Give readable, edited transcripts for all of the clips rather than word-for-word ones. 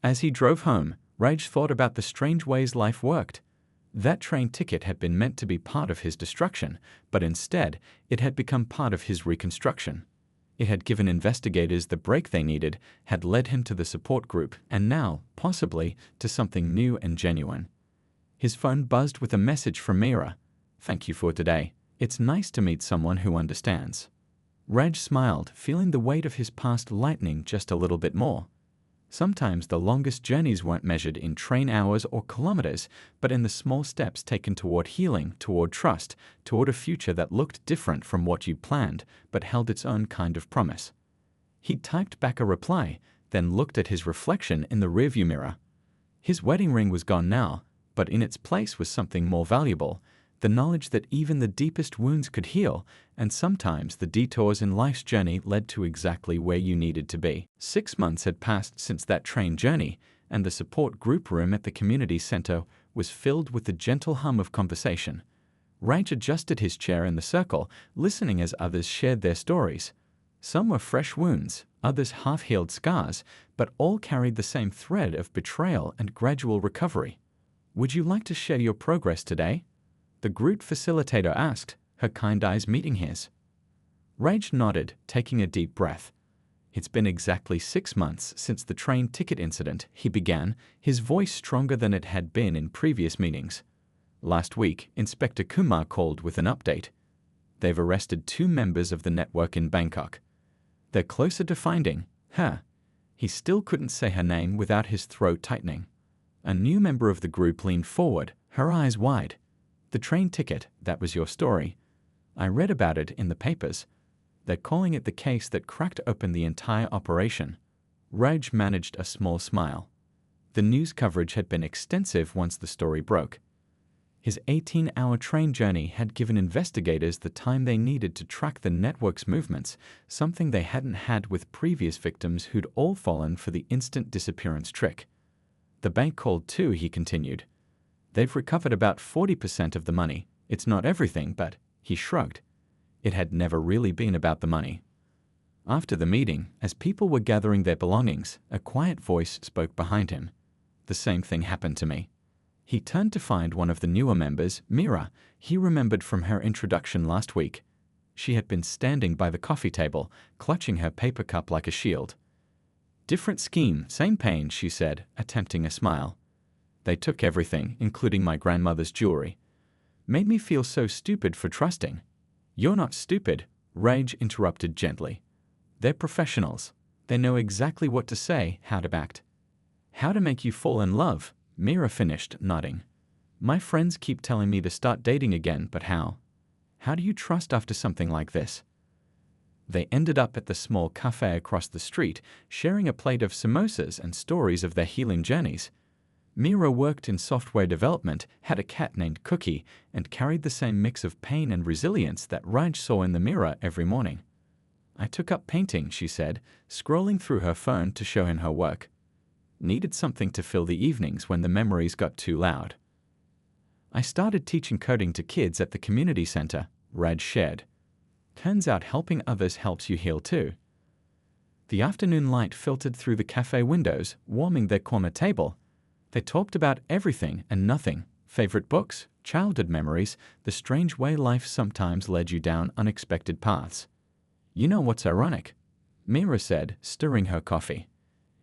As he drove home, Raj thought about the strange ways life worked. That train ticket had been meant to be part of his destruction, but instead, it had become part of his reconstruction. It had given investigators the break they needed, had led him to the support group, and now, possibly, to something new and genuine. His phone buzzed with a message from Mira. "Thank you for today. It's nice to meet someone who understands." Raj smiled, feeling the weight of his past lightening just a little bit more. Sometimes the longest journeys weren't measured in train hours or kilometers, but in the small steps taken toward healing, toward trust, toward a future that looked different from what you planned, but held its own kind of promise. He typed back a reply, then looked at his reflection in the rearview mirror. His wedding ring was gone now, but in its place was something more valuable, the knowledge that even the deepest wounds could heal, and sometimes the detours in life's journey led to exactly where you needed to be. 6 months had passed since that train journey, and the support group room at the community center was filled with the gentle hum of conversation. Raj adjusted his chair in the circle, listening as others shared their stories. Some were fresh wounds, others half-healed scars, but all carried the same thread of betrayal and gradual recovery. "Would you like to share your progress today?" the group facilitator asked, her kind eyes meeting his. Raj nodded, taking a deep breath. "It's been exactly 6 months since the train ticket incident," he began, his voice stronger than it had been in previous meetings. "Last week, Inspector Kumar called with an update. They've arrested 2 members of the network in Bangkok. They're closer to finding her." He still couldn't say her name without his throat tightening. A new member of the group leaned forward, her eyes wide. "The train ticket, that was your story. I read about it in the papers. They're calling it the case that cracked open the entire operation." Raj managed a small smile. The news coverage had been extensive once the story broke. His 18-hour train journey had given investigators the time they needed to track the network's movements, something they hadn't had with previous victims who'd all fallen for the instant disappearance trick. "The bank called too," he continued. "They've recovered about 40% of the money. It's not everything, but," he shrugged, "it had never really been about the money." After the meeting, as people were gathering their belongings, a quiet voice spoke behind him. "The same thing happened to me." He turned to find one of the newer members, Mira, he remembered from her introduction last week. She had been standing by the coffee table, clutching her paper cup like a shield. "Different scheme, same pain," she said, attempting a smile. "They took everything, including my grandmother's jewelry. Made me feel so stupid for trusting." "You're not stupid," Raj interrupted gently. "They're professionals. They know exactly what to say, how to act. How to make you fall in love," Mira finished, nodding. "My friends keep telling me to start dating again, but how? How do you trust after something like this?" They ended up at the small cafe across the street, sharing a plate of samosas and stories of their healing journeys. Mira worked in software development, had a cat named Cookie, and carried the same mix of pain and resilience that Raj saw in the mirror every morning. "I took up painting," she said, scrolling through her phone to show him her work. "Needed something to fill the evenings when the memories got too loud." "I started teaching coding to kids at the community center," Raj shared. "Turns out helping others helps you heal too." The afternoon light filtered through the cafe windows, warming their corner table. They talked about everything and nothing, favorite books, childhood memories, the strange way life sometimes led you down unexpected paths. "You know what's ironic?" Mira said, stirring her coffee.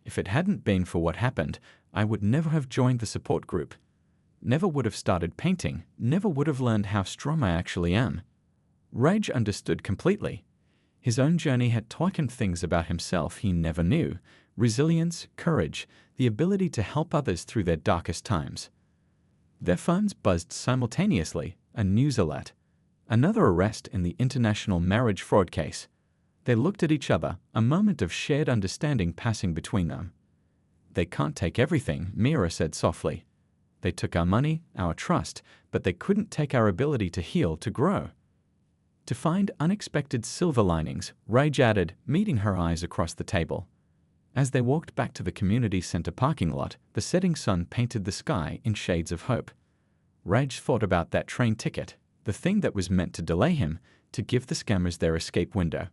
"If it hadn't been for what happened, I would never have joined the support group. Never would have started painting, never would have learned how strong I actually am." Raj understood completely. His own journey had taught him things about himself he never knew: resilience, courage, the ability to help others through their darkest times. Their phones buzzed simultaneously, a news alert. Another arrest in the international marriage fraud case. They looked at each other, a moment of shared understanding passing between them. "They can't take everything," Mira said softly. "They took our money, our trust, but they couldn't take our ability to heal, to grow." To find unexpected silver linings, Raj added, meeting her eyes across the table. As they walked back to the community center parking lot, the setting sun painted the sky in shades of hope. Raj thought about that train ticket, the thing that was meant to delay him, to give the scammers their escape window.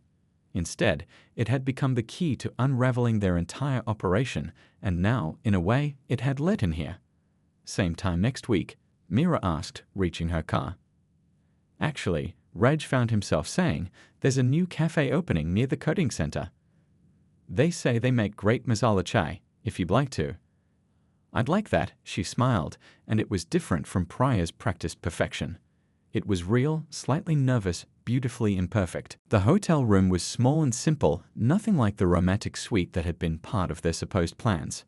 Instead, it had become the key to unraveling their entire operation, and now, in a way, it had led him here. Same time next week, Mira asked, reaching her car. Actually, Raj found himself saying, there's a new cafe opening near the coding center. They say they make great masala chai, if you'd like to. I'd like that, she smiled, and it was different from Priya's practiced perfection. It was real, slightly nervous, beautifully imperfect. The hotel room was small and simple, nothing like the romantic suite that had been part of their supposed plans.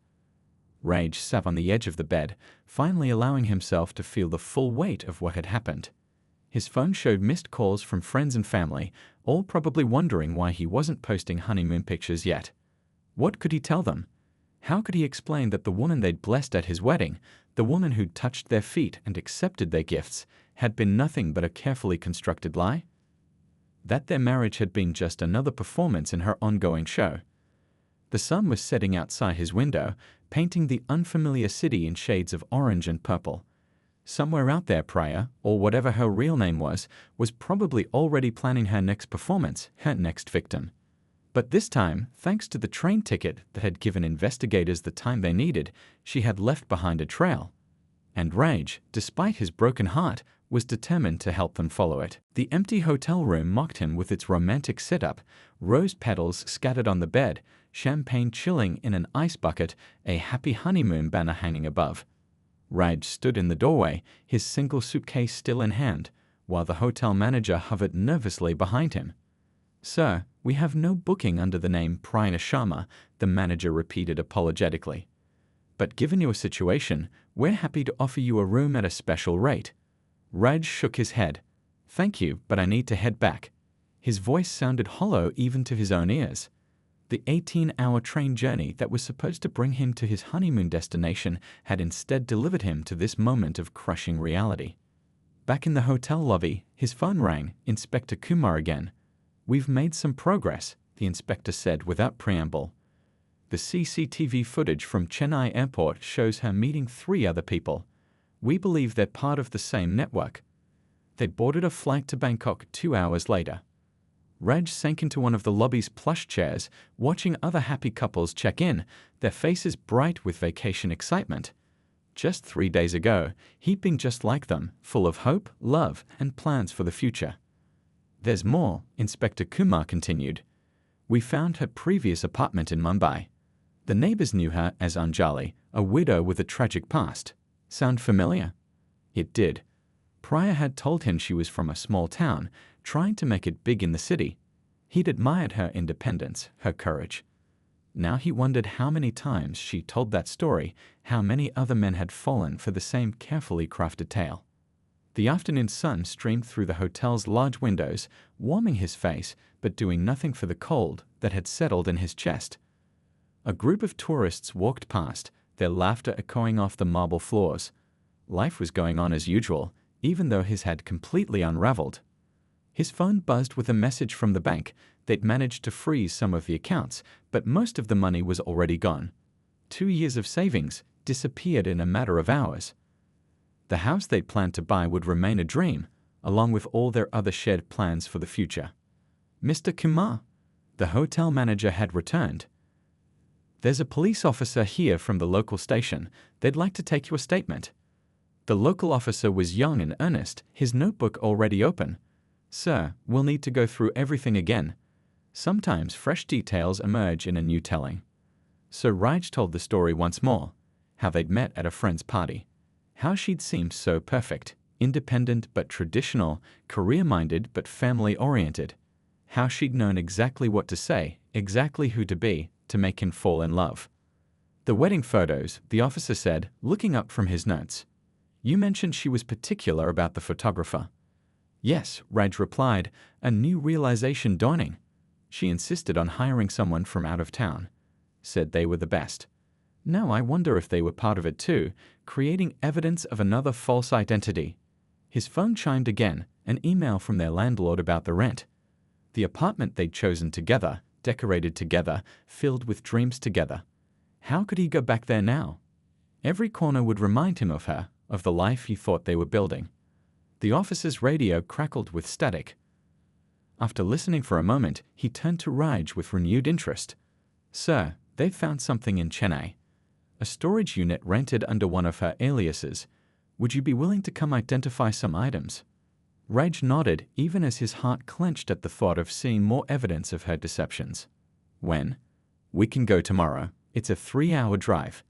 Raj sat on the edge of the bed, finally allowing himself to feel the full weight of what had happened. His phone showed missed calls from friends and family, all probably wondering why he wasn't posting honeymoon pictures yet. What could he tell them? How could he explain that the woman they'd blessed at his wedding, the woman who'd touched their feet and accepted their gifts, had been nothing but a carefully constructed lie? That their marriage had been just another performance in her ongoing show. The sun was setting outside his window, painting the unfamiliar city in shades of orange and purple. Somewhere out there, Priya, or whatever her real name was probably already planning her next performance, her next victim. But this time, thanks to the train ticket that had given investigators the time they needed, she had left behind a trail. And Raj, despite his broken heart, was determined to help them follow it. The empty hotel room mocked him with its romantic setup, rose petals scattered on the bed, champagne chilling in an ice bucket, a happy honeymoon banner hanging above. Raj stood in the doorway, his single suitcase still in hand, while the hotel manager hovered nervously behind him. Sir, we have no booking under the name Priya Sharma, the manager repeated apologetically. But given your situation, we're happy to offer you a room at a special rate. Raj shook his head. Thank you, but I need to head back. His voice sounded hollow even to his own ears. The 18-hour train journey that was supposed to bring him to his honeymoon destination had instead delivered him to this moment of crushing reality. Back in the hotel lobby, his phone rang, Inspector Kumar again. We've made some progress, the inspector said without preamble. The CCTV footage from Chennai airport shows her meeting 3 other people. We believe they're part of the same network. They boarded a flight to Bangkok 2 hours later. Raj sank into one of the lobby's plush chairs, watching other happy couples check in, their faces bright with vacation excitement. Just 3 days ago, he'd been just like them, full of hope, love, and plans for the future. There's more, Inspector Kumar continued. We found her previous apartment in Mumbai. The neighbors knew her as Anjali, a widow with a tragic past. Sound familiar? It did. Priya had told him she was from a small town, trying to make it big in the city. He'd admired her independence, her courage. Now he wondered how many times she told that story, how many other men had fallen for the same carefully crafted tale. The afternoon sun streamed through the hotel's large windows, warming his face, but doing nothing for the cold that had settled in his chest. A group of tourists walked past, their laughter echoing off the marble floors. Life was going on as usual, even though his had completely unraveled. His phone buzzed with a message from the bank. They'd managed to freeze some of the accounts, but most of the money was already gone. 2 years of savings disappeared in a matter of hours. The house they'd planned to buy would remain a dream, along with all their other shared plans for the future. Mr. Kumar, the hotel manager had returned. There's a police officer here from the local station. They'd like to take your statement. The local officer was young and earnest, his notebook already open. Sir, we'll need to go through everything again. Sometimes fresh details emerge in a new telling. So Raj told the story once more, how they'd met at a friend's party, how she'd seemed so perfect, independent but traditional, career-minded but family-oriented, how she'd known exactly what to say, exactly who to be, to make him fall in love. The wedding photos, the officer said, looking up from his notes. You mentioned she was particular about the photographer. Yes, Raj replied, a new realization dawning. She insisted on hiring someone from out of town. Said they were the best. Now I wonder if they were part of it too, creating evidence of another false identity. His phone chimed again, an email from their landlord about the rent. The apartment they'd chosen together, decorated together, filled with dreams together. How could he go back there now? Every corner would remind him of her, of the life he thought they were building. The officer's radio crackled with static. After listening for a moment, he turned to Raj with renewed interest. Sir, they've found something in Chennai. A storage unit rented under one of her aliases. Would you be willing to come identify some items? Raj nodded, even as his heart clenched at the thought of seeing more evidence of her deceptions. When? We can go tomorrow. It's a 3-hour drive.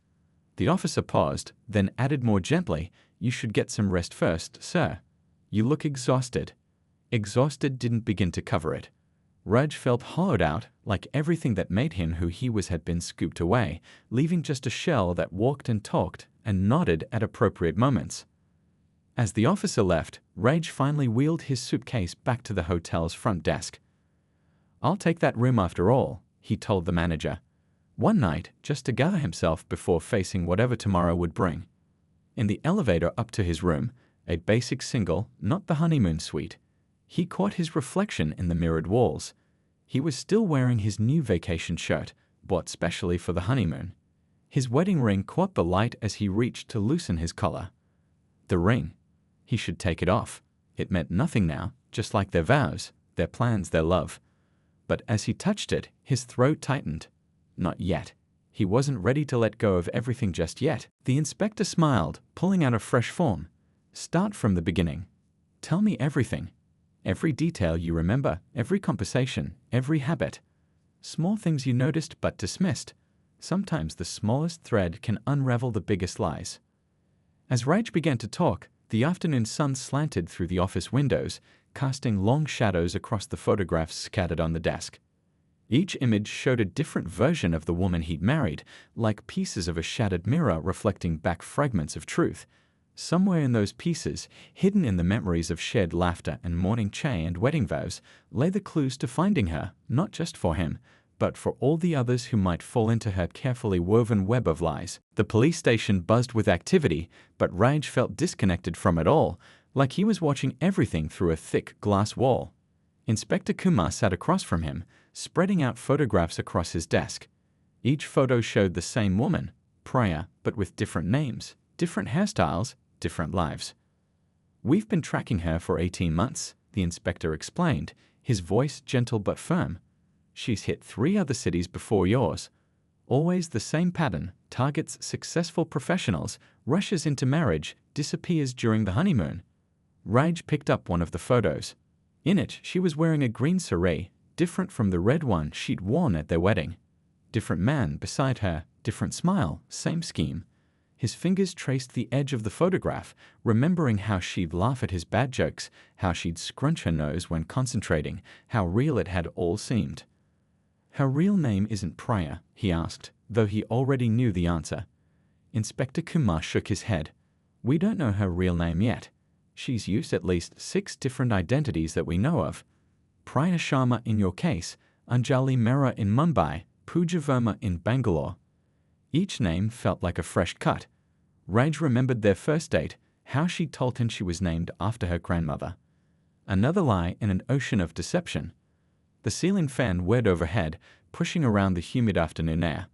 The officer paused, then added more gently, You should get some rest first, sir. You look exhausted. Exhausted didn't begin to cover it. Raj felt hollowed out, like everything that made him who he was had been scooped away, leaving just a shell that walked and talked and nodded at appropriate moments. As the officer left, Raj finally wheeled his suitcase back to the hotel's front desk. I'll take that room after all, he told the manager. One night, just to gather himself before facing whatever tomorrow would bring. In the elevator up to his room, a basic single, not the honeymoon suite, he caught his reflection in the mirrored walls. He was still wearing his new vacation shirt, bought specially for the honeymoon. His wedding ring caught the light as he reached to loosen his collar. The ring. He should take it off. It meant nothing now, just like their vows, their plans, their love. But as he touched it, his throat tightened. Not yet. He wasn't ready to let go of everything just yet. The inspector smiled, pulling out a fresh form. Start from the beginning. Tell me everything. Every detail you remember, every conversation, every habit. Small things you noticed but dismissed. Sometimes the smallest thread can unravel the biggest lies. As Raj began to talk, the afternoon sun slanted through the office windows, casting long shadows across the photographs scattered on the desk. Each image showed a different version of the woman he'd married, like pieces of a shattered mirror reflecting back fragments of truth. Somewhere in those pieces, hidden in the memories of shared laughter and morning chai and wedding vows, lay the clues to finding her, not just for him, but for all the others who might fall into her carefully woven web of lies. The police station buzzed with activity, but Raj felt disconnected from it all, like he was watching everything through a thick glass wall. Inspector Kumar sat across from him, spreading out photographs across his desk. Each photo showed the same woman, Priya, but with different names, different hairstyles, different lives. We've been tracking her for 18 months, the inspector explained, his voice gentle but firm. She's hit 3 other cities before yours. Always the same pattern, targets successful professionals, rushes into marriage, disappears during the honeymoon. Raj picked up one of the photos. In it, she was wearing a green saree, different from the red one she'd worn at their wedding. Different man beside her, different smile, same scheme. His fingers traced the edge of the photograph, remembering how she'd laugh at his bad jokes, how she'd scrunch her nose when concentrating, how real it had all seemed. Her real name isn't Priya, he asked, though he already knew the answer. Inspector Kumar shook his head. We don't know her real name yet. She's used at least 6 different identities that we know of. Priya Sharma in your case, Anjali Mehra in Mumbai, Pooja Verma in Bangalore. Each name felt like a fresh cut. Raj remembered their first date, how she told him she was named after her grandmother. Another lie in an ocean of deception. The ceiling fan whirred overhead, pushing around the humid afternoon air.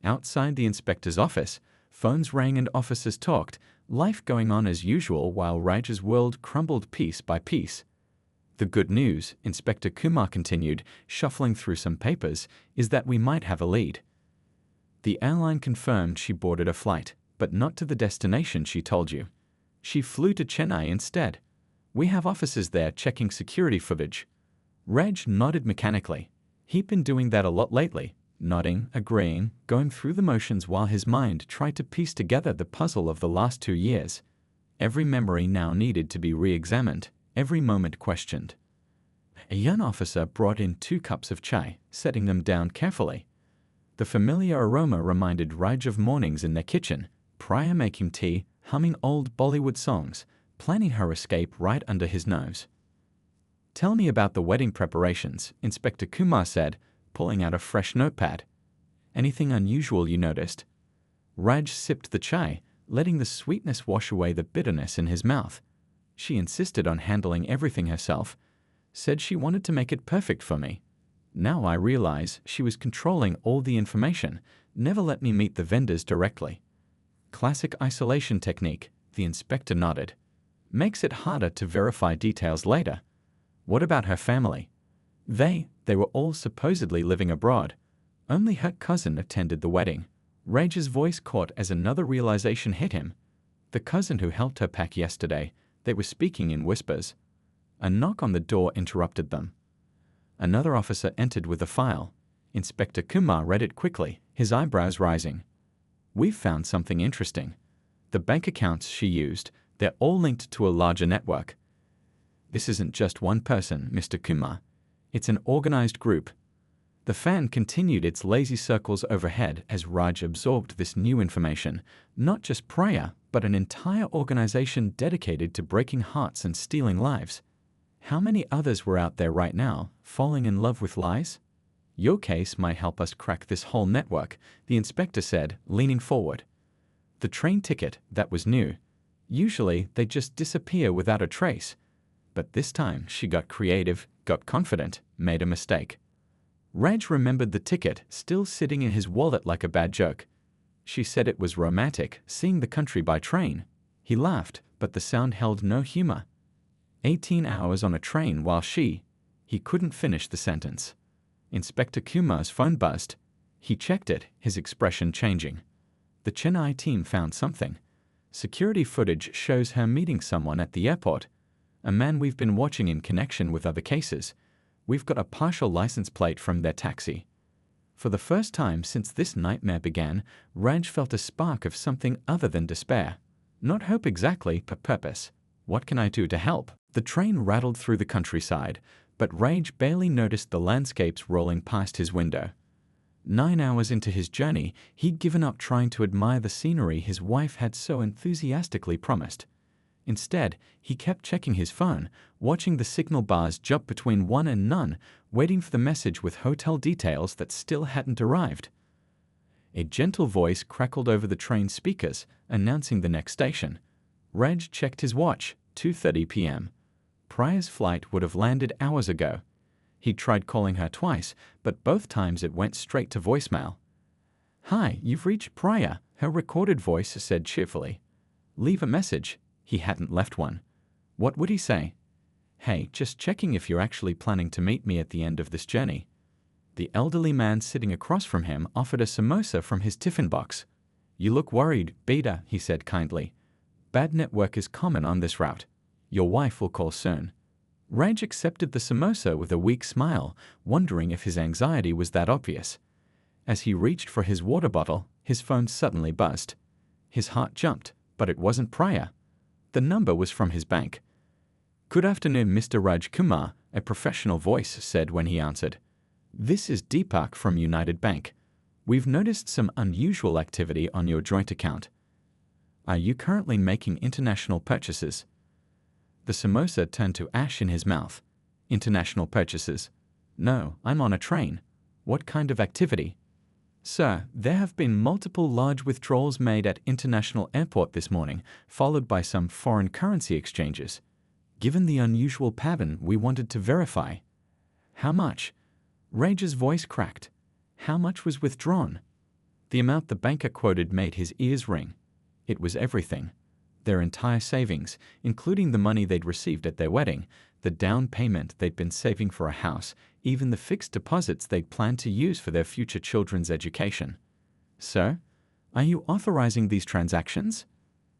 Outside the inspector's office, phones rang and officers talked, life going on as usual while Raj's world crumbled piece by piece. The good news, Inspector Kumar continued, shuffling through some papers, is that we might have a lead. The airline confirmed she boarded a flight, but not to the destination she told you. She flew to Chennai instead. We have officers there checking security footage. Raj nodded mechanically. He'd been doing that a lot lately, nodding, agreeing, going through the motions while his mind tried to piece together the puzzle of the last 2 years. Every memory now needed to be re-examined, every moment questioned. A young officer brought in 2 cups of chai, setting them down carefully. The familiar aroma reminded Raj of mornings in their kitchen, Priya making tea, humming old Bollywood songs, planning her escape right under his nose. Tell me about the wedding preparations, Inspector Kumar said, pulling out a fresh notepad. Anything unusual you noticed? Raj sipped the chai, letting the sweetness wash away the bitterness in his mouth. She insisted on handling everything herself, said she wanted to make it perfect for me. Now I realize she was controlling all the information, never let me meet the vendors directly. Classic isolation technique, the inspector nodded. Makes it harder to verify details later. What about her family? They were all supposedly living abroad. Only her cousin attended the wedding. Rage's voice caught as another realization hit him. The cousin who helped her pack yesterday. They were speaking in whispers. A knock on the door interrupted them. Another officer entered with a file. Inspector Kumar read it quickly, his eyebrows rising. "We've found something interesting. The bank accounts she used, they're all linked to a larger network. This isn't just one person, Mr. Kumar. It's an organized group." The fan continued its lazy circles overhead as Raj absorbed this new information. Not just Priya, but an entire organization dedicated to breaking hearts and stealing lives. How many others were out there right now, falling in love with lies? "Your case might help us crack this whole network," the inspector said, leaning forward. The train ticket, that was new. Usually, they just disappear without a trace. But this time, she got creative, got confident, made a mistake. Raj remembered the ticket still sitting in his wallet like a bad joke. She said it was romantic, seeing the country by train. He laughed, but the sound held no humor. 18 hours on a train while he couldn't finish the sentence. Inspector Kumar's phone buzzed. He checked it, his expression changing. The Chennai team found something. Security footage shows her meeting someone at the airport. A man we've been watching in connection with other cases. We've got a partial license plate from their taxi. For the first time since this nightmare began, Raj felt a spark of something other than despair. Not hope exactly, but purpose. What can I do to help? The train rattled through the countryside, but Raj barely noticed the landscapes rolling past his window. 9 hours into his journey, he'd given up trying to admire the scenery his wife had so enthusiastically promised. Instead, he kept checking his phone, watching the signal bars jump between 1 and none, waiting for the message with hotel details that still hadn't arrived. A gentle voice crackled over the train speakers, announcing the next station. Raj checked his watch, 2:30 p.m. Priya's flight would have landed hours ago. He tried calling her twice, but both times it went straight to voicemail. "Hi, you've reached Priya," her recorded voice said cheerfully. "Leave a message." He hadn't left one. What would he say? "Hey, just checking if you're actually planning to meet me at the end of this journey." The elderly man sitting across from him offered a samosa from his tiffin box. "You look worried, Beta," he said kindly. "Bad network is common on this route. Your wife will call soon." Raj accepted the samosa with a weak smile, wondering if his anxiety was that obvious. As he reached for his water bottle, his phone suddenly buzzed. His heart jumped, but it wasn't Priya. The number was from his bank. "Good afternoon, Mr. Raj Kumar," a professional voice said when he answered. "This is Deepak from United Bank. We've noticed some unusual activity on your joint account. Are you currently making international purchases?" The samosa turned to ash in his mouth. "International purchases? No, I'm on a train. What kind of activity?" "Sir, there have been multiple large withdrawals made at International Airport this morning, followed by some foreign currency exchanges. Given the unusual pattern, we wanted to verify." "How much?" Raj's voice cracked. How much was withdrawn? The amount the banker quoted made his ears ring. It was everything. Their entire savings, including the money they'd received at their wedding, the down payment they'd been saving for a house, even the fixed deposits they'd planned to use for their future children's education. "Sir, are you authorizing these transactions?"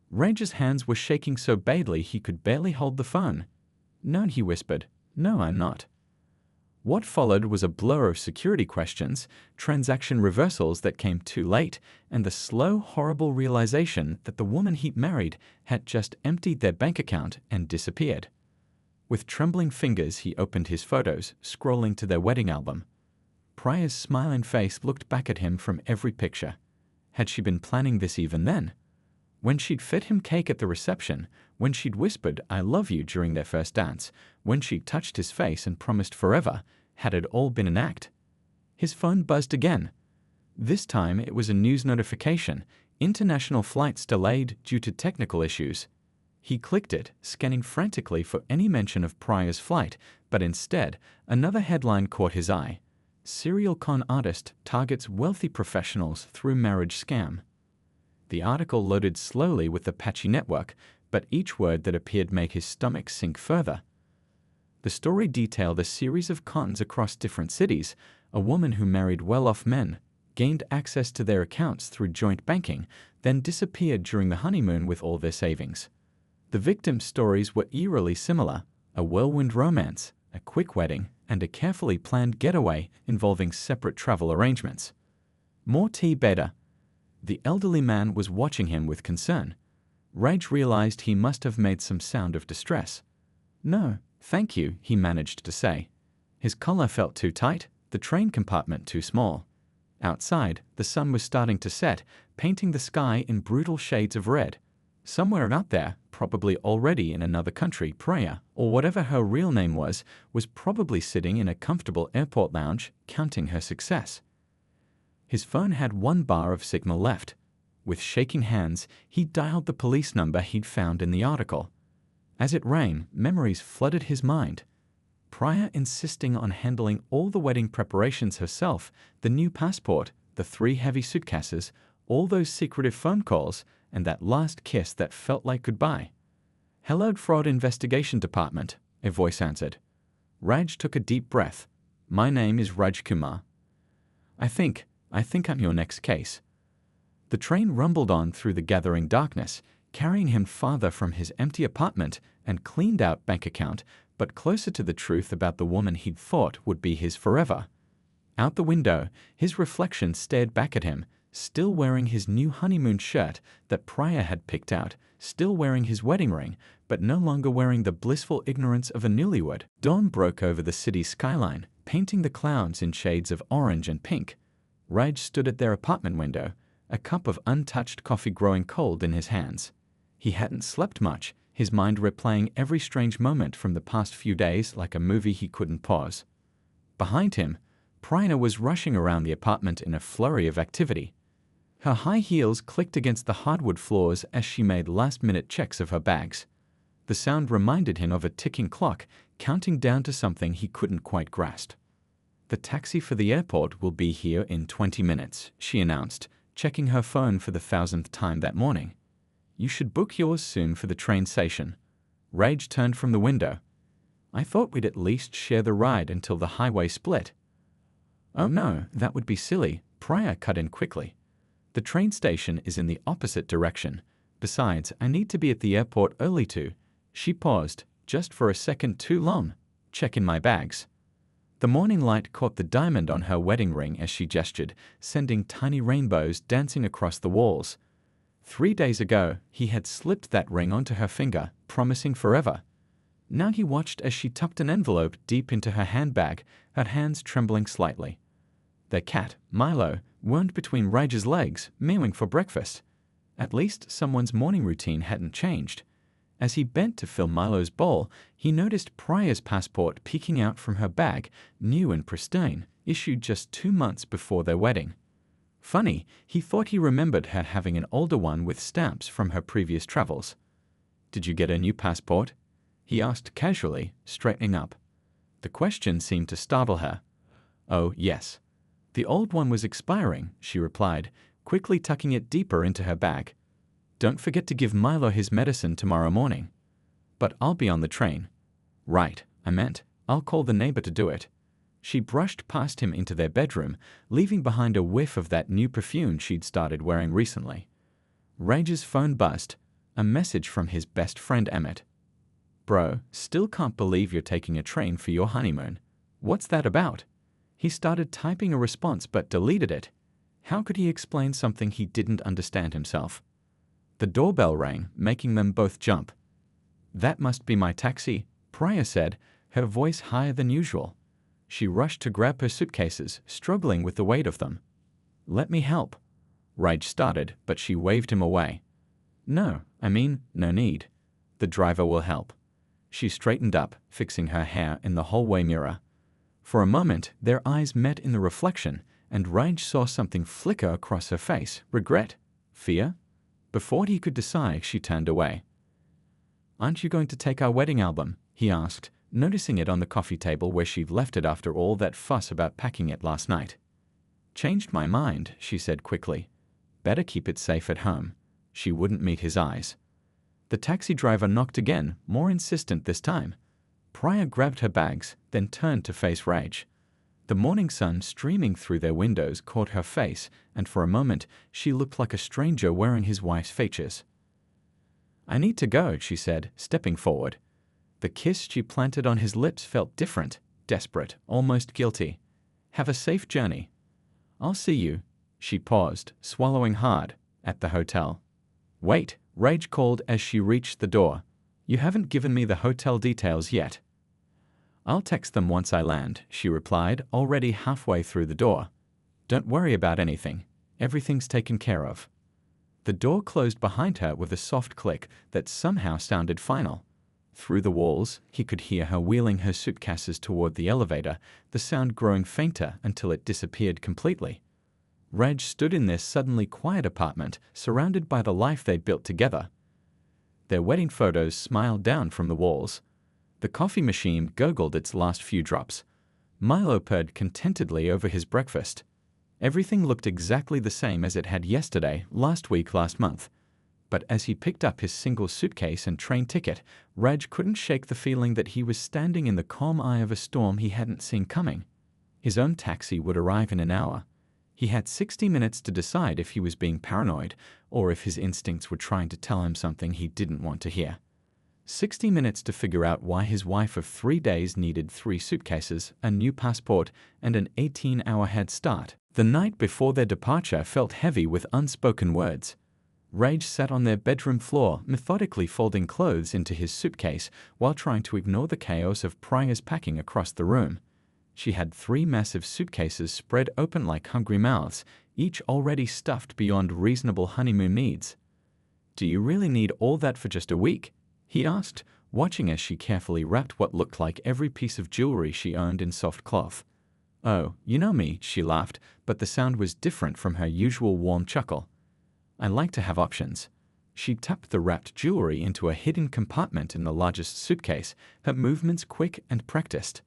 Raj's hands were shaking so badly he could barely hold the phone. "No," he whispered. "No, I'm not." What followed was a blur of security questions, transaction reversals that came too late, and the slow, horrible realization that the woman he'd married had just emptied their bank account and disappeared. With trembling fingers, he opened his photos, scrolling to their wedding album. Priya's smiling face looked back at him from every picture. Had she been planning this even then? When she'd fed him cake at the reception, when she'd whispered, "I love you" during their first dance, when she'd touched his face and promised forever, had it all been an act? His phone buzzed again. This time it was a news notification, international flights delayed due to technical issues. He clicked it, scanning frantically for any mention of Priya's flight, but instead, another headline caught his eye. Serial con artist targets wealthy professionals through marriage scam. The article loaded slowly with the patchy network, but each word that appeared made his stomach sink further. The story detailed a series of cons across different cities. A woman who married well-off men, gained access to their accounts through joint banking, then disappeared during the honeymoon with all their savings. The victims' stories were eerily similar: a whirlwind romance, a quick wedding, and a carefully planned getaway involving separate travel arrangements. More tea, better. The elderly man was watching him with concern. Raj realized he must have made some sound of distress. "No, thank you," he managed to say. His collar felt too tight, the train compartment too small. Outside, the sun was starting to set, painting the sky in brutal shades of red. Somewhere out there, probably already in another country, Priya, or whatever her real name was probably sitting in a comfortable airport lounge, counting her success. His phone had 1 bar of signal left. With shaking hands, he dialed the police number he'd found in the article. As it rang, memories flooded his mind. Priya insisting on handling all the wedding preparations herself, the new passport, the 3 heavy suitcases, all those secretive phone calls, and that last kiss that felt like goodbye. "Hello, Fraud Investigation Department," a voice answered. Raj took a deep breath. "My name is Raj Kumar. I think I'm your next case." The train rumbled on through the gathering darkness, carrying him farther from his empty apartment and cleaned-out bank account, but closer to the truth about the woman he'd thought would be his forever. Out the window, his reflection stared back at him, still wearing his new honeymoon shirt that Priya had picked out, still wearing his wedding ring, but no longer wearing the blissful ignorance of a newlywed. Dawn broke over the city's skyline, painting the clouds in shades of orange and pink. Raj stood at their apartment window, a cup of untouched coffee growing cold in his hands. He hadn't slept much, his mind replaying every strange moment from the past few days like a movie he couldn't pause. Behind him, Priya was rushing around the apartment in a flurry of activity. Her high heels clicked against the hardwood floors as she made last-minute checks of her bags. The sound reminded him of a ticking clock, counting down to something he couldn't quite grasp. "The taxi for the airport will be here in 20 minutes, she announced, checking her phone for the 1,000th time that morning. "You should book yours soon for the train station." Raj turned from the window. "I thought we'd at least share the ride until the highway split." "Oh no, that would be silly," Priya cut in quickly. "The train station is in the opposite direction. Besides, I need to be at the airport early too." She paused, just for a second too long. "Check in my bags." The morning light caught the diamond on her wedding ring as she gestured, sending tiny rainbows dancing across the walls. 3 days ago, he had slipped that ring onto her finger, promising forever. Now he watched as she tucked an envelope deep into her handbag, her hands trembling slightly. Their cat, Milo, wormed between Raj's legs, meowing for breakfast. At least someone's morning routine hadn't changed. As he bent to fill Milo's bowl, he noticed Priya's passport peeking out from her bag, new and pristine, issued just 2 months before their wedding. Funny, he thought he remembered her having an older one with stamps from her previous travels. "Did you get a new passport?" he asked casually, straightening up. The question seemed to startle her. "Oh, yes. The old one was expiring," she replied, quickly tucking it deeper into her bag. "Don't forget to give Milo his medicine tomorrow morning." "But I'll be on the train." "Right, I meant, I'll call the neighbor to do it." She brushed past him into their bedroom, leaving behind a whiff of that new perfume she'd started wearing recently. Raj's phone buzzed, a message from his best friend Emmett. "Bro, still can't believe you're taking a train for your honeymoon. What's that about?" He started typing a response but deleted it. How could he explain something he didn't understand himself? The doorbell rang, making them both jump. "That must be my taxi," Priya said, her voice higher than usual. She rushed to grab her suitcases, struggling with the weight of them. "Let me help." Raj started, but she waved him away. No need. The driver will help." She straightened up, fixing her hair in the hallway mirror. For a moment, their eyes met in the reflection, and Raj saw something flicker across her face. Regret? Fear? Before he could decide, she turned away. "Aren't you going to take our wedding album?" he asked, noticing it on the coffee table where she'd left it after all that fuss about packing it last night. "Changed my mind," she said quickly. "Better keep it safe at home." She wouldn't meet his eyes. The taxi driver knocked again, more insistent this time. Priya grabbed her bags, then turned to face Raj. The morning sun streaming through their windows caught her face, and for a moment she looked like a stranger wearing his wife's features. "I need to go," she said, stepping forward. The kiss she planted on his lips felt different, desperate, almost guilty. "Have a safe journey." "I'll see you," she paused, swallowing hard, "at the hotel." "Wait," Raj called as she reached the door. "You haven't given me the hotel details yet." "I'll text them once I land," she replied, already halfway through the door. "Don't worry about anything. Everything's taken care of." The door closed behind her with a soft click that somehow sounded final. Through the walls, he could hear her wheeling her suitcases toward the elevator, the sound growing fainter until it disappeared completely. Raj stood in their suddenly quiet apartment, surrounded by the life they'd built together. Their wedding photos smiled down from the walls. The coffee machine gurgled its last few drops. Milo purred contentedly over his breakfast. Everything looked exactly the same as it had yesterday, last week, last month. But as he picked up his single suitcase and train ticket, Raj couldn't shake the feeling that he was standing in the calm eye of a storm he hadn't seen coming. His own taxi would arrive in an hour. He had 60 minutes to decide if he was being paranoid or if his instincts were trying to tell him something he didn't want to hear. 60 minutes to figure out why his wife of 3 days needed 3 suitcases, a new passport, and an 18-hour head start. The night before their departure felt heavy with unspoken words. Raj sat on their bedroom floor, methodically folding clothes into his suitcase while trying to ignore the chaos of Priya's packing across the room. She had 3 massive suitcases spread open like hungry mouths, each already stuffed beyond reasonable honeymoon needs. "Do you really need all that for just a week?" he asked, watching as she carefully wrapped what looked like every piece of jewelry she owned in soft cloth. "Oh, you know me," she laughed, but the sound was different from her usual warm chuckle. "I like to have options." She tucked the wrapped jewelry into a hidden compartment in the largest suitcase, her movements quick and practiced.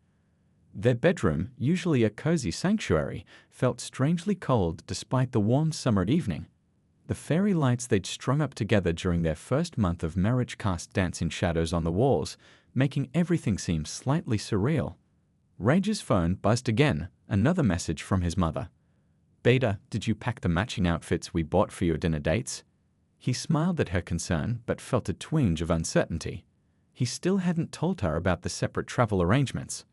Their bedroom, usually a cozy sanctuary, felt strangely cold despite the warm summer evening. The fairy lights they'd strung up together during their first month of marriage cast dancing shadows on the walls, making everything seem slightly surreal. Raj's phone buzzed again, another message from his mother. "Beta, did you pack the matching outfits we bought for your dinner dates?" He smiled at her concern, but felt a twinge of uncertainty. He still hadn't told her about the separate travel arrangements.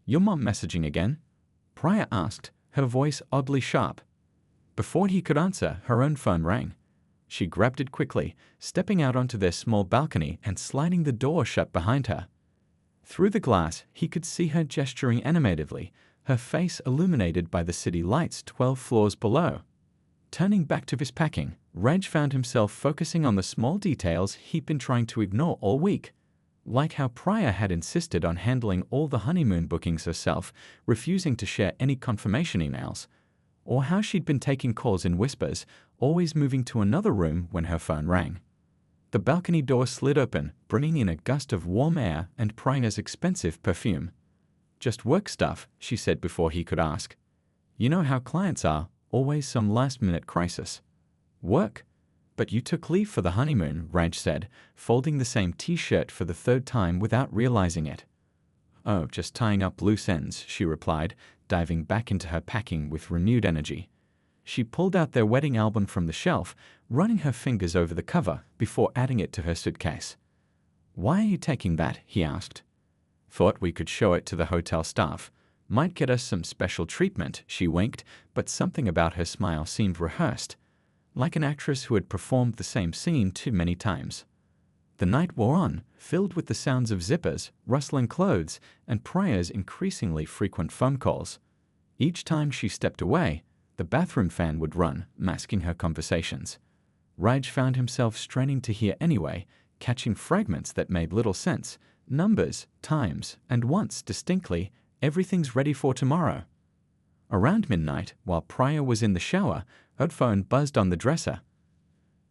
"Your mom messaging again?" Priya asked, her voice oddly sharp. Before he could answer, her own phone rang. She grabbed it quickly, stepping out onto their small balcony and sliding the door shut behind her. Through the glass, he could see her gesturing animatedly, her face illuminated by the city lights 12 floors below. Turning back to his packing, Raj found himself focusing on the small details he'd been trying to ignore all week. Like how Priya had insisted on handling all the honeymoon bookings herself, refusing to share any confirmation emails. Or how she'd been taking calls in whispers, always moving to another room when her phone rang. The balcony door slid open, bringing in a gust of warm air and Priya's expensive perfume. "Just work stuff," she said before he could ask. "You know how clients are, always some last-minute crisis." "Work? But you took leave for the honeymoon," Raj said, folding the same t-shirt for the 3rd time without realizing it. "Oh, just tying up loose ends," she replied, diving back into her packing with renewed energy. She pulled out their wedding album from the shelf, running her fingers over the cover before adding it to her suitcase. "Why are you taking that?" he asked. "Thought we could show it to the hotel staff. Might get us some special treatment," she winked, but something about her smile seemed rehearsed, like an actress who had performed the same scene too many times. The night wore on, filled with the sounds of zippers, rustling clothes, and Priya's increasingly frequent phone calls. Each time she stepped away, the bathroom fan would run, masking her conversations. Raj found himself straining to hear anyway, catching fragments that made little sense, numbers, times, and once, distinctly, "Everything's ready for tomorrow." Around midnight, while Priya was in the shower, her phone buzzed on the dresser.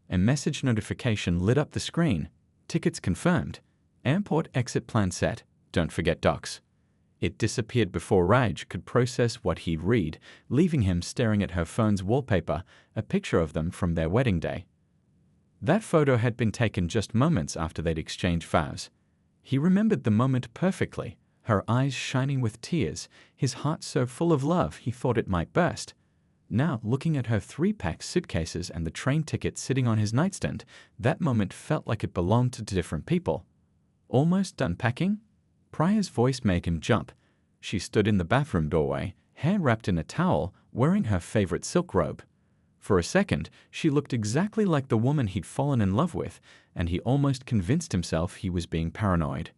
A message notification lit up the screen. "Tickets confirmed. Airport exit plan set. Don't forget docs." It disappeared before Raj could process what he'd read, leaving him staring at her phone's wallpaper, a picture of them from their wedding day. That photo had been taken just moments after they'd exchanged vows. He remembered the moment perfectly, her eyes shining with tears, his heart so full of love he thought it might burst. Now, looking at her 3-pack suitcases and the train ticket sitting on his nightstand, that moment felt like it belonged to different people. Almost done packing? Priya's voice made him jump. She stood in the bathroom doorway, hair wrapped in a towel, wearing her favorite silk robe. For a second, she looked exactly like the woman he'd fallen in love with, and he almost convinced himself he was being paranoid.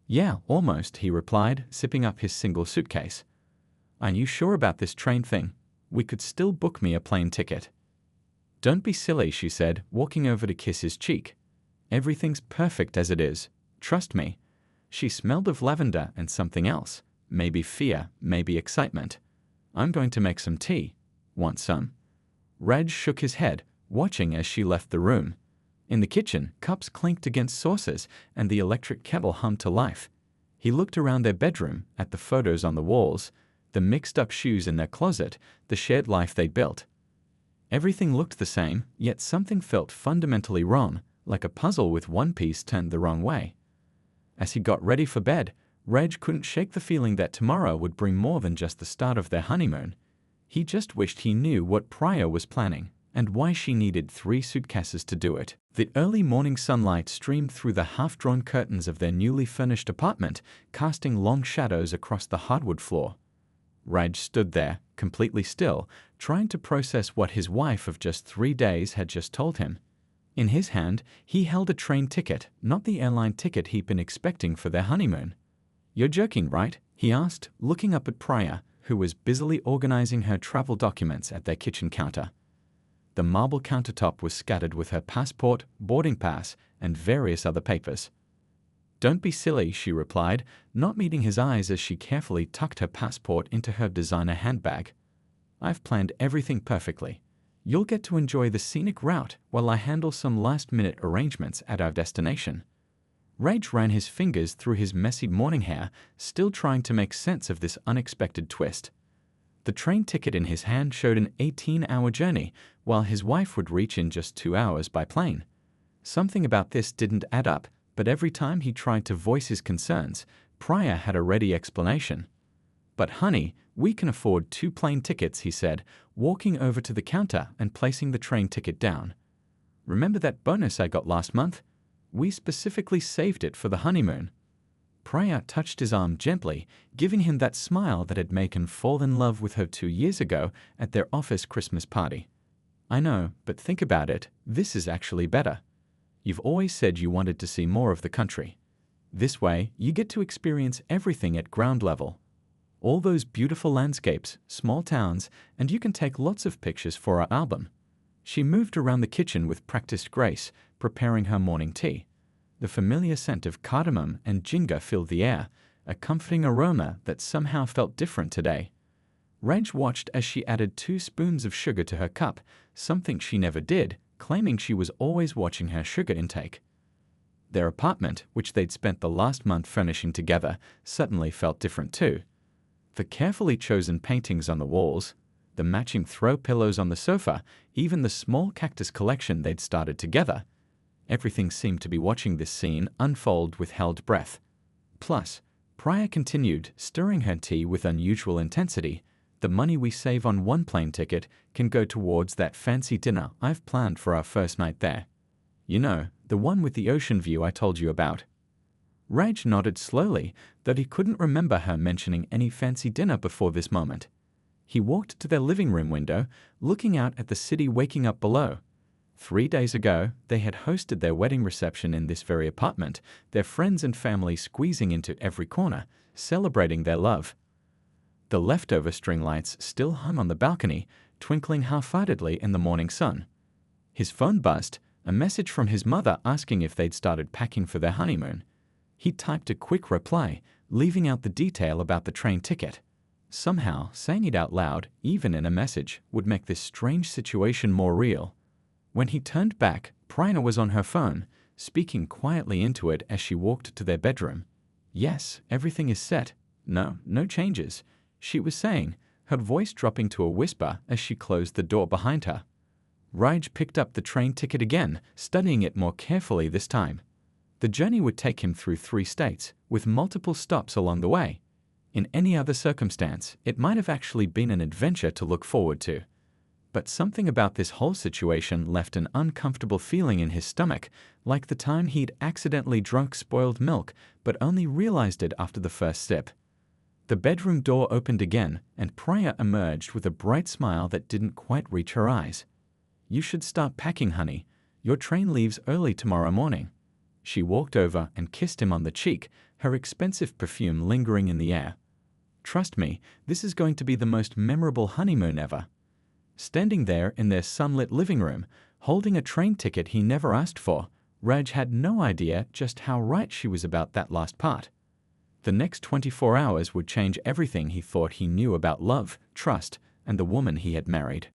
"Yeah, almost," he replied, zipping up his single suitcase. "Are you sure about this train thing? We could still book me a plane ticket." "Don't be silly," she said, walking over to kiss his cheek. "Everything's perfect as it is. Trust me." She smelled of lavender and something else. Maybe fear, maybe excitement. "I'm going to make some tea. Want some?" Raj shook his head, watching as she left the room. In the kitchen, cups clinked against saucers and the electric kettle hummed to life. He looked around their bedroom, at the photos on the walls, the mixed-up shoes in their closet, the shared life they'd built. Everything looked the same, yet something felt fundamentally wrong, like a puzzle with one piece turned the wrong way. As he got ready for bed, Raj couldn't shake the feeling that tomorrow would bring more than just the start of their honeymoon. He just wished he knew what Priya was planning, and why she needed 3 suitcases to do it. The early morning sunlight streamed through the half-drawn curtains of their newly furnished apartment, casting long shadows across the hardwood floor. Raj stood there, completely still, trying to process what his wife of just 3 days had just told him. In his hand, he held a train ticket, not the airline ticket he'd been expecting for their honeymoon. "You're joking, right?" he asked, looking up at Priya, who was busily organizing her travel documents at their kitchen counter. The marble countertop was scattered with her passport, boarding pass, and various other papers. "Don't be silly," she replied, not meeting his eyes as she carefully tucked her passport into her designer handbag. "I've planned everything perfectly. You'll get to enjoy the scenic route while I handle some last-minute arrangements at our destination." Raj ran his fingers through his messy morning hair, still trying to make sense of this unexpected twist. The train ticket in his hand showed an 18-hour journey, while his wife would reach in just 2 hours by plane. Something about this didn't add up, but every time he tried to voice his concerns, Priya had a ready explanation. "But honey, we can afford 2 plane tickets," he said, walking over to the counter and placing the train ticket down. "Remember that bonus I got last month? We specifically saved it for the honeymoon." Priya touched his arm gently, giving him that smile that had made him fall in love with her 2 years ago at their office Christmas party. "I know, but think about it, this is actually better. You've always said you wanted to see more of the country. This way, you get to experience everything at ground level. All those beautiful landscapes, small towns, and you can take lots of pictures for our album." She moved around the kitchen with practiced grace, preparing her morning tea. The familiar scent of cardamom and ginger filled the air, a comforting aroma that somehow felt different today. Raj watched as she added 2 spoons of sugar to her cup, something she never did, claiming she was always watching her sugar intake. Their apartment, which they'd spent the last month furnishing together, suddenly felt different too. The carefully chosen paintings on the walls, the matching throw pillows on the sofa, even the small cactus collection they'd started together. Everything seemed to be watching this scene unfold with held breath. Plus, Priya continued, stirring her tea with unusual intensity, "The money we save on 1 plane ticket can go towards that fancy dinner I've planned for our first night there. You know, the one with the ocean view I told you about." Raj nodded slowly, though he couldn't remember her mentioning any fancy dinner before this moment. He walked to their living room window, looking out at the city waking up below. 3 days ago, they had hosted their wedding reception in this very apartment, their friends and family squeezing into every corner, celebrating their love. The leftover string lights still hung on the balcony, twinkling half-heartedly in the morning sun. His phone buzzed, a message from his mother asking if they'd started packing for their honeymoon. He typed a quick reply, leaving out the detail about the train ticket. Somehow, saying it out loud, even in a message, would make this strange situation more real. When he turned back, Priya was on her phone, speaking quietly into it as she walked to their bedroom. "Yes, everything is set. No changes," she was saying, her voice dropping to a whisper as she closed the door behind her. Raj picked up the train ticket again, studying it more carefully this time. The journey would take him through 3 states, with multiple stops along the way. In any other circumstance, it might have actually been an adventure to look forward to. But something about this whole situation left an uncomfortable feeling in his stomach, like the time he'd accidentally drunk spoiled milk but only realized it after the first sip. The bedroom door opened again, and Priya emerged with a bright smile that didn't quite reach her eyes. "You should start packing, honey. Your train leaves early tomorrow morning." She walked over and kissed him on the cheek, her expensive perfume lingering in the air. "Trust me, this is going to be the most memorable honeymoon ever." Standing there in their sunlit living room, holding a train ticket he never asked for, Raj had no idea just how right she was about that last part. The next 24 hours would change everything he thought he knew about love, trust, and the woman he had married.